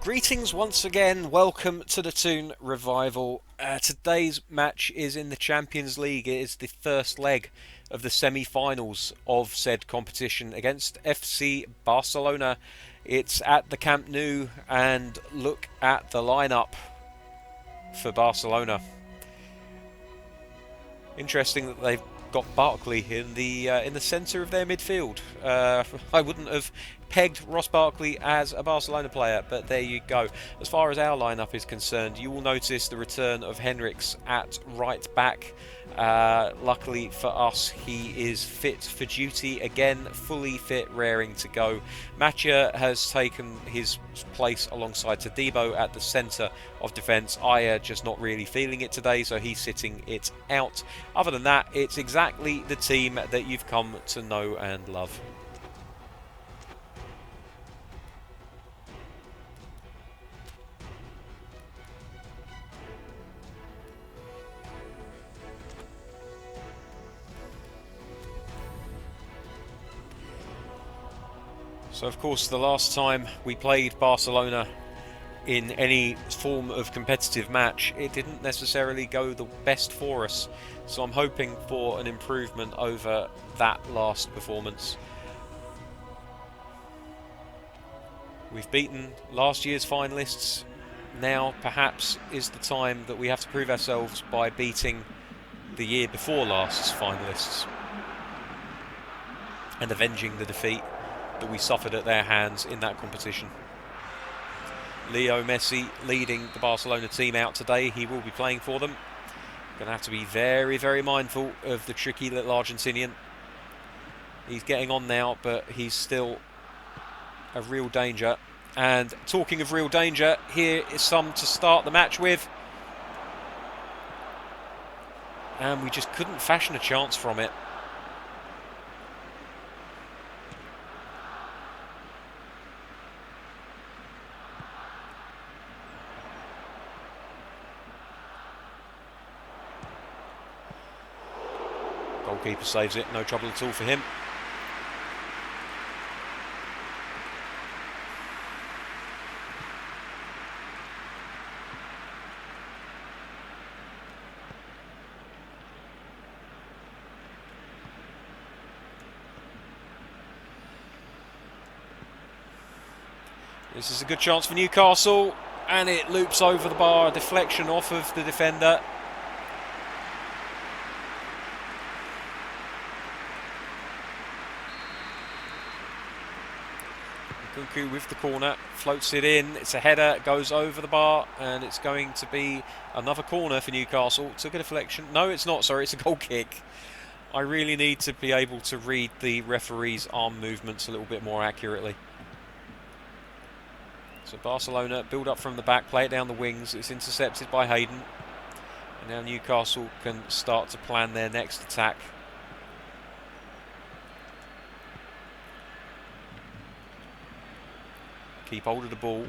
Greetings once again, welcome to the Toon Revival. Today's match is in the Champions League. It is the first leg of the semi-finals of said competition against FC Barcelona. It's at the Camp Nou, and look at the lineup for Barcelona. Interesting that they've got Barkley in the centre of their midfield. I wouldn't have pegged Ross Barkley as a Barcelona player, but there you go. As far as our lineup is concerned, you will notice the return of Henriks at right back. Luckily for us, he is fit for duty again, fully fit, raring to go. Macha has taken his place alongside Todibo at the centre of defence. Aya just not really feeling it today, so he's sitting it out. Other than that, it's exactly the team that you've come to know and love. So of course the last time we played Barcelona in any form of competitive match, it didn't necessarily go the best for us. So I'm hoping for an improvement over that last performance. We've beaten last year's finalists. Now perhaps is the time that we have to prove ourselves by beating the year before last's finalists and avenging the defeat that we suffered at their hands in that competition. Leo Messi leading the Barcelona team out today. He will be playing for them. Going to have to be very, very mindful of the tricky little Argentinian. He's getting on now, but he's still a real danger. And talking of real danger, here is some to start the match with. And we just couldn't fashion a chance from it. Goalkeeper saves it, no trouble at all for him. This is a good chance for Newcastle, and it loops over the bar, a deflection off of the defender. Kunku with the corner, floats it in, it's a header, goes over the bar, and it's going to be another corner for Newcastle. Took a deflection, no it's not, sorry, it's a goal kick. I really need to be able to read the referee's arm movements a little bit more accurately. So Barcelona build up from the back, play it down the wings, it's intercepted by Hayden. And now Newcastle can start to plan their next attack. Keep hold of the ball.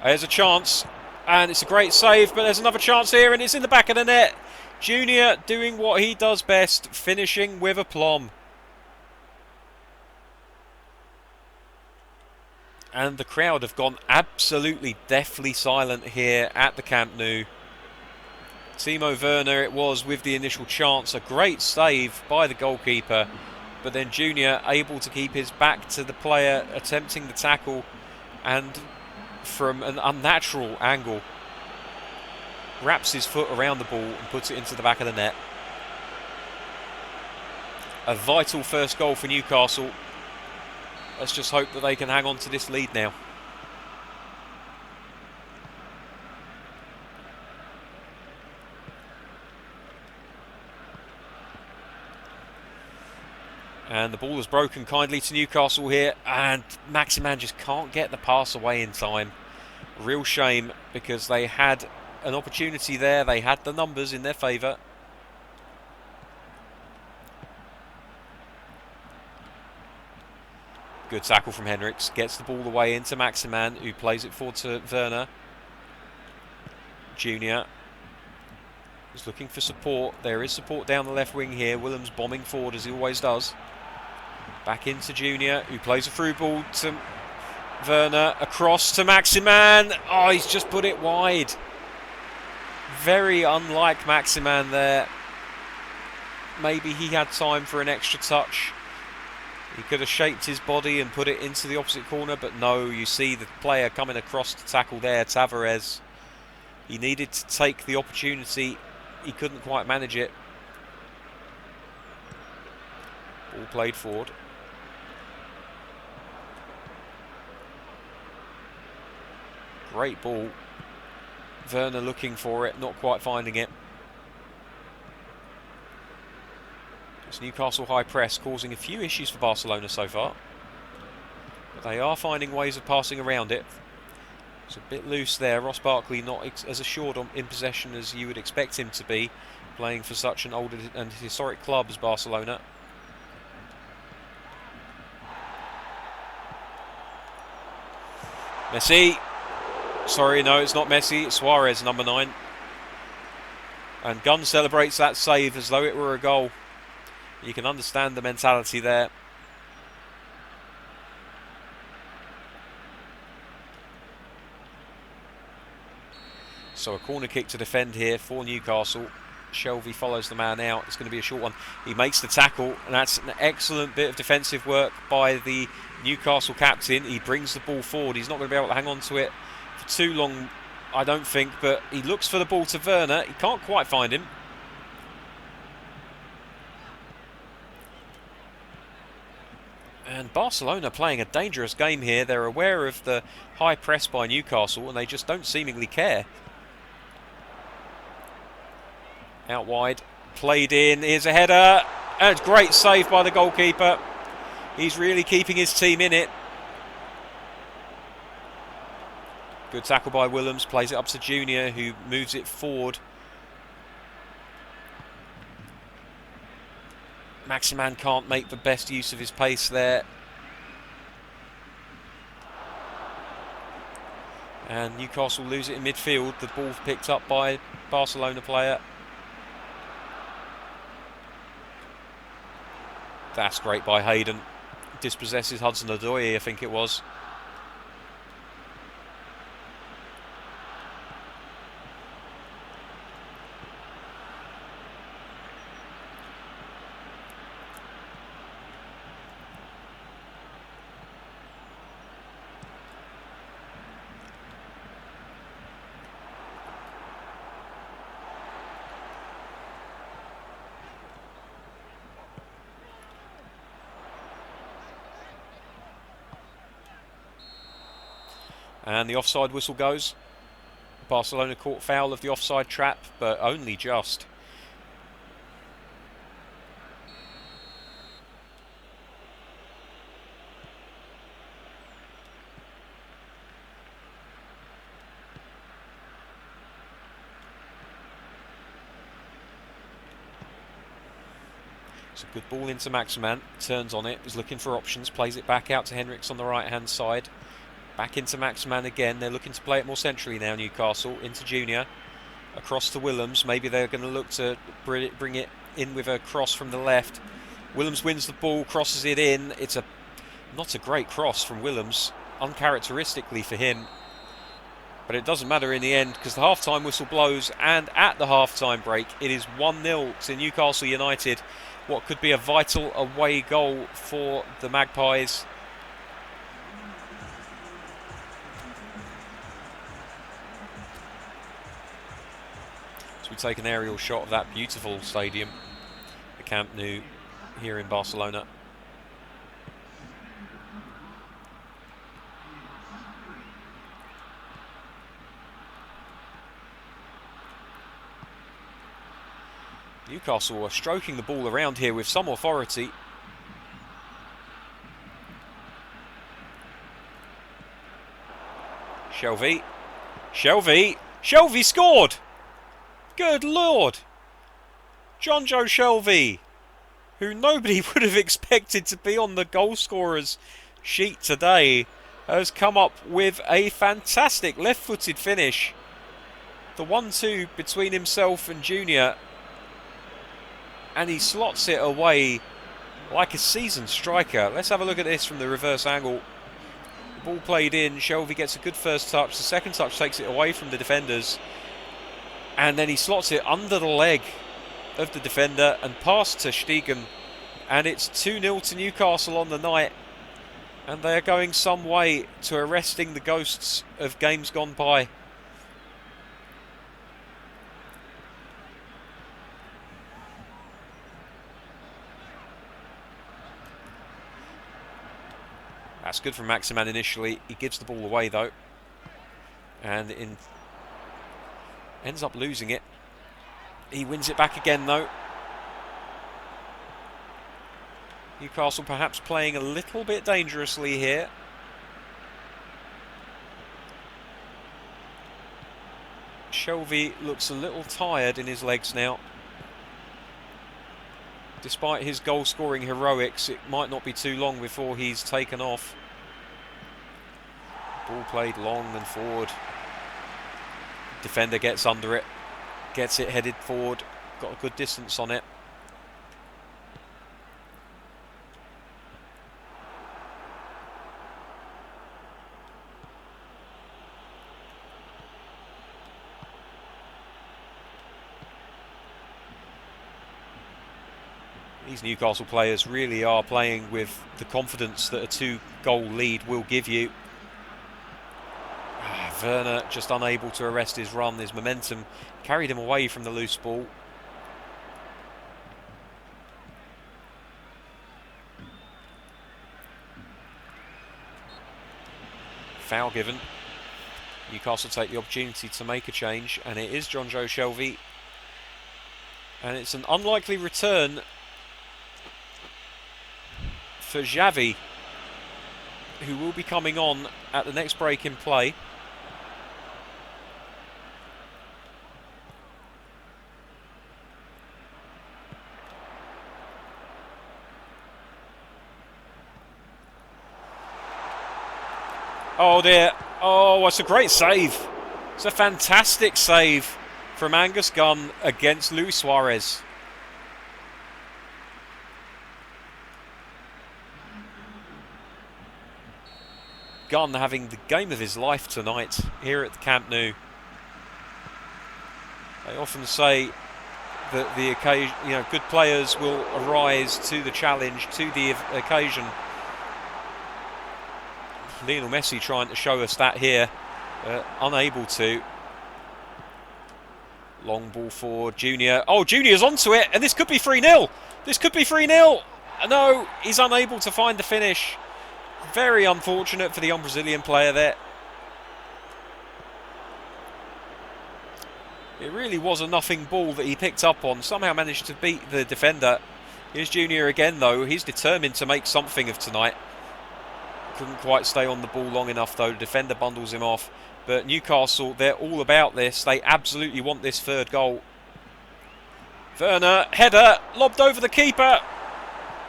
There's a chance, and it's a great save, but there's another chance here, and it's in the back of the net. Junior doing what he does best, finishing with aplomb. And the crowd have gone absolutely deathly silent here at the Camp Nou. Timo Werner it was with the initial chance, a great save by the goalkeeper. But then Junior able to keep his back to the player attempting the tackle, and from an unnatural angle wraps his foot around the ball and puts it into the back of the net. A vital first goal for Newcastle. Let's just hope that they can hang on to this lead now. And the ball is broken kindly to Newcastle here, and Maximan just can't get the pass away in time. Real shame, because they had an opportunity there, they had the numbers in their favour. Good tackle from Henriks, gets the ball away into Maximan, who plays it forward to Werner. Junior is looking for support. There is support down the left wing here. Willems bombing forward as he always does. Back into Junior, who plays a through ball to Werner, across to Maximan. Oh, he's just put it wide. Very unlike Maximan there. Maybe he had time for an extra touch. He could have shaped his body and put it into the opposite corner, but no, you see the player coming across to tackle there, Tavares. He needed to take the opportunity. He couldn't quite manage it. Ball played forward. Great ball. Werner looking for it, not quite finding it. It's Newcastle high press causing a few issues for Barcelona so far. But they are finding ways of passing around it. It's a bit loose there. Ross Barkley not as assured in possession as you would expect him to be, playing for such an old and historic club as Barcelona. Messi. Sorry, no, it's not Messi. It's Suarez, number 9. And Gunn celebrates that save as though it were a goal. You can understand the mentality there. So a corner kick to defend here for Newcastle. Shelvey follows the man out. It's going to be a short one. He makes the tackle, and that's an excellent bit of defensive work by the Newcastle captain. He brings the ball forward. He's not going to be able to hang on to it for too long, I don't think, but he looks for the ball to Werner. He can't quite find him. And Barcelona playing a dangerous game here. They're aware of the high press by Newcastle, and they just don't seemingly care. Out wide, played in, here's a header, and it's great save by the goalkeeper. He's really keeping his team in it. Good tackle by Willems, plays it up to Junior, who moves it forward. Maximan can't make the best use of his pace there. And Newcastle lose it in midfield. The ball picked up by Barcelona player. That's great by Hayden. Dispossesses Hudson-Odoi, I think it was. And the offside whistle goes. Barcelona caught foul of the offside trap, but only just. It's a good ball into Maximan, turns on it, is looking for options, plays it back out to Henriks on the right hand side. Back into Maximan again. They're looking to play it more centrally now, Newcastle. Into Junior. Across to Willems. Maybe they're going to look to bring it in with a cross from the left. Willems wins the ball, crosses it in. It's not a great cross from Willems, uncharacteristically for him. But it doesn't matter in the end because the half-time whistle blows, and at the half-time break it is 1-0 to Newcastle United. What could be a vital away goal for the Magpies. So we take an aerial shot of that beautiful stadium, the Camp Nou, here in Barcelona. Newcastle are stroking the ball around here with some authority. Shelvey. Shelvey scored! Good Lord! John Joe Shelvey, who nobody would have expected to be on the goal scorers sheet today, has come up with a fantastic left-footed finish. The 1-2 between himself and Junior, and he slots it away like a seasoned striker. Let's have a look at this from the reverse angle. Ball played in, Shelvey gets a good first touch, the second touch takes it away from the defenders, and then he slots it under the leg of the defender and past to Stegen, and it's 2-0 to Newcastle on the night, and they are going some way to arresting the ghosts of games gone by. That's good from Maximan initially. He gives the ball away though, and ends up losing it. He wins it back again though. Newcastle perhaps playing a little bit dangerously here. Shelvey looks a little tired in his legs now. Despite his goal-scoring heroics, it might not be too long before he's taken off. Ball played long and forward. Defender gets under it, gets it headed forward, got a good distance on it. These Newcastle players really are playing with the confidence that a 2-goal lead will give you. Werner just unable to arrest his run. His momentum carried him away from the loose ball. Foul given. Newcastle take the opportunity to make a change, and it is Jonjo Shelvey. And it's an unlikely return for Xavi, who will be coming on at the next break in play. Oh dear. Oh, it's a great save. It's a fantastic save from Angus Gunn against Luis Suarez. Gunn having the game of his life tonight here at the Camp Nou. They often say that the occasion, good players will arise to the challenge, to the occasion. Lionel Messi trying to show us that here, unable to. Long ball forward, Junior. Oh, Junior's onto it, and this could be 3-0. This could be 3-0. No, he's unable to find the finish. Very unfortunate for the young Brazilian player there. It really was a nothing ball that he picked up on. Somehow managed to beat the defender. Here's Junior again though. He's determined to make something of tonight. Couldn't quite stay on the ball long enough though. The defender bundles him off. But Newcastle, they're all about this. They absolutely want this third goal. Werner, header, lobbed over the keeper.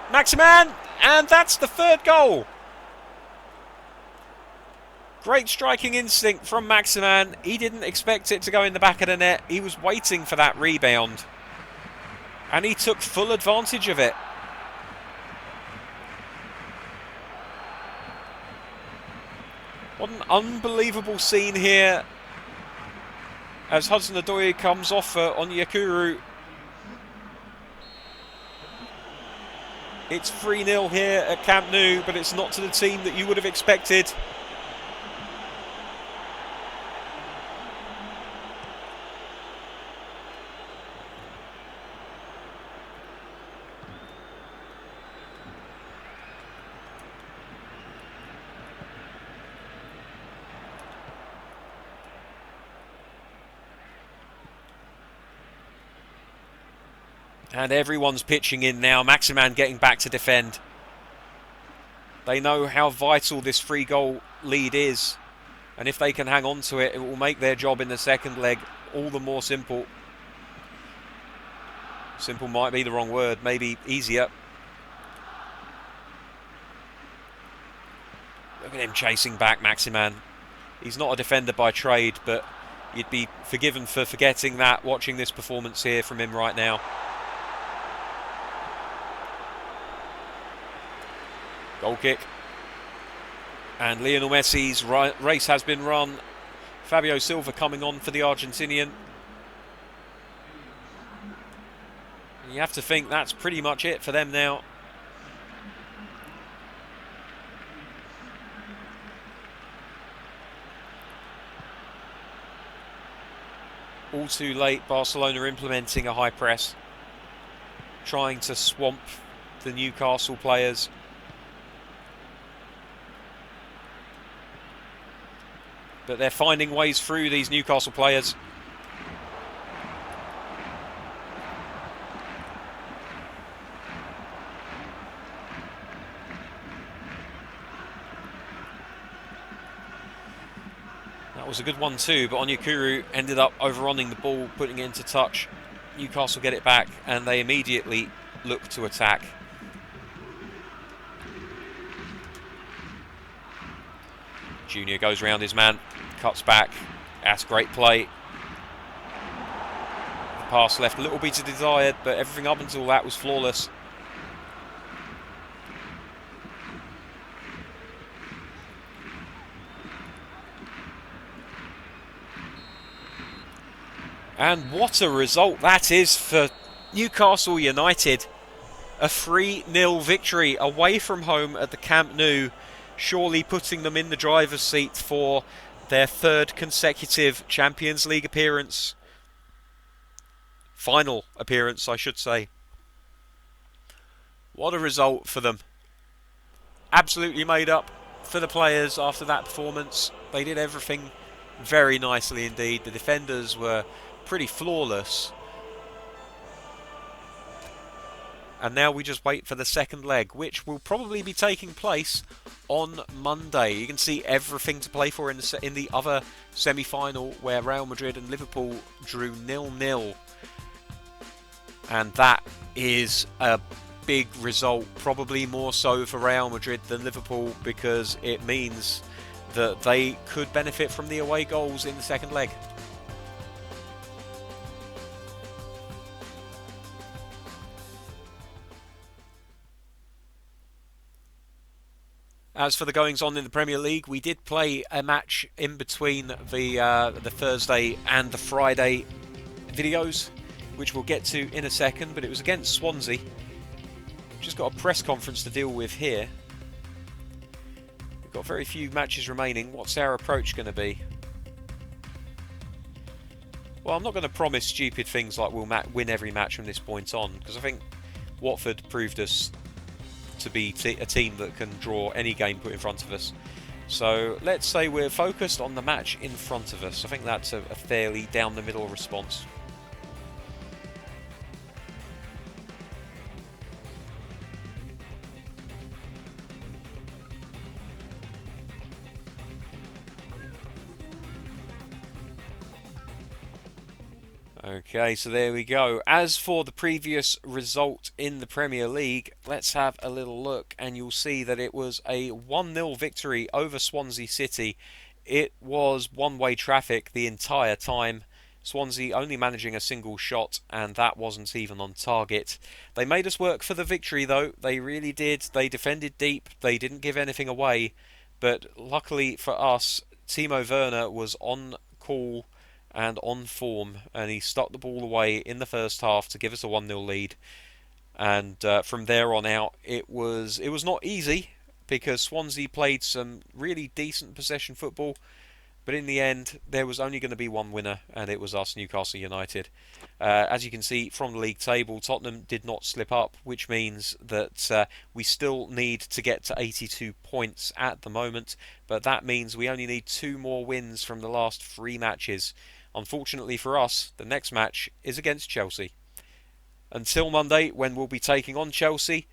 Maximan, and that's the third goal. Great striking instinct from Maximan. He didn't expect it to go in the back of the net. He was waiting for that rebound. And he took full advantage of it. What an unbelievable scene here as Hudson-Odoi comes off on Yakuru. It's 3-0 here at Camp Nou, but it's not to the team that you would have expected. And everyone's pitching in now. Maximan getting back to defend. They know how vital this 3-goal lead is. And if they can hang on to it, it will make their job in the second leg all the more simple. Simple might be the wrong word. Maybe easier. Look at him chasing back, Maximan. He's not a defender by trade, but you'd be forgiven for forgetting that watching this performance here from him right now. Goal kick. And Lionel Messi's race has been run. Fabio Silva coming on for the Argentinian. You have to think that's pretty much it for them now. All too late, Barcelona implementing a high press, trying to swamp the Newcastle players. But they're finding ways through, these Newcastle players. That was a good one too, but Onyekuru ended up overrunning the ball, putting it into touch. Newcastle get it back, and they immediately look to attack. Junior goes round his man, cuts back. That's great play. The pass left a little bit to desired, but everything up until that was flawless. And what a result that is for Newcastle United. A 3-0 victory away from home at the Camp Nou, surely putting them in the driver's seat for their third consecutive Champions League appearance. Final appearance, I should say. What a result for them. Absolutely made up for the players after that performance. They did everything very nicely indeed. The defenders were pretty flawless. And now we just wait for the second leg, which will probably be taking place on Monday. You can see everything to play for in the other semi-final, where Real Madrid and Liverpool drew 0-0. And that is a big result, probably more so for Real Madrid than Liverpool, because it means that they could benefit from the away goals in the second leg. As for the goings-on in the Premier League, we did play a match in between the Thursday and the Friday videos, which we'll get to in a second, but it was against Swansea. Just got a press conference to deal with here. We've got very few matches remaining. What's our approach going to be? Well, I'm not going to promise stupid things like we'll win every match from this point on, because I think Watford proved us to be a team that can draw any game put in front of us. So let's say we're focused on the match in front of us. I think that's a fairly down the middle response. Okay, so there we go. As for the previous result in the Premier League, let's have a little look, and you'll see that it was a 1-0 victory over Swansea City. It was one-way traffic the entire time. Swansea only managing a single shot, and that wasn't even on target. They made us work for the victory, though. They really did. They defended deep. They didn't give anything away. But luckily for us, Timo Werner was on call and on form, and he stuck the ball away in the first half to give us a 1-0 lead. And from there on out, it was not easy, because Swansea played some really decent possession football, but in the end there was only going to be one winner, and it was us, Newcastle United. As you can see from the league table, Tottenham did not slip up, which means that we still need to get to 82 points at the moment, but that means we only need 2 more wins from the last 3 matches. Unfortunately for us, the next match is against Chelsea. Until Monday, when we'll be taking on Chelsea,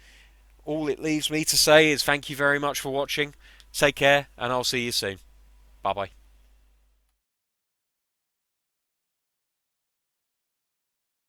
all it leaves me to say is thank you very much for watching. Take care, and I'll see you soon. Bye-bye.